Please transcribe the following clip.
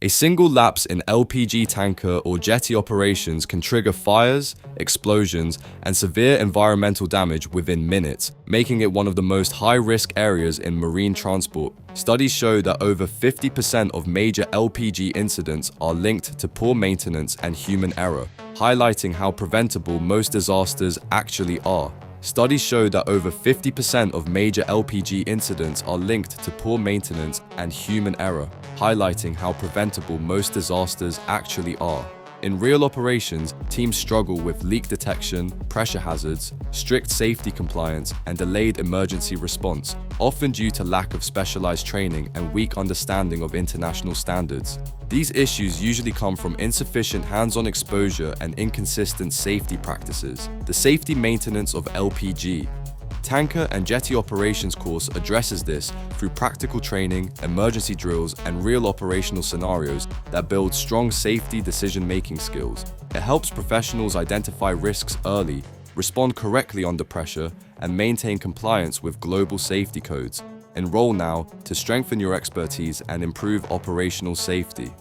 A single lapse in LPG tanker or jetty operations can trigger fires, explosions, and severe environmental damage within minutes, making it one of the most high-risk areas in marine transport. Studies show that over 50% of major LPG incidents are linked to poor maintenance and human error, highlighting how preventable most disasters actually are. Studies show that over 50% of major LPG incidents are linked to poor maintenance and human error, highlighting how preventable most disasters actually are. In real operations, teams struggle with leak detection, pressure hazards, strict safety compliance, and delayed emergency response, often due to lack of specialized training and weak understanding of international standards. These issues usually come from insufficient hands-on exposure and inconsistent safety practices. The safety maintenance of LPG Tanker and Jetty Operations course addresses this through practical training, emergency drills, and real operational scenarios that build strong safety decision-making skills. It helps professionals identify risks early, respond correctly under pressure, and maintain compliance with global safety codes. Enroll now to strengthen your expertise and improve operational safety.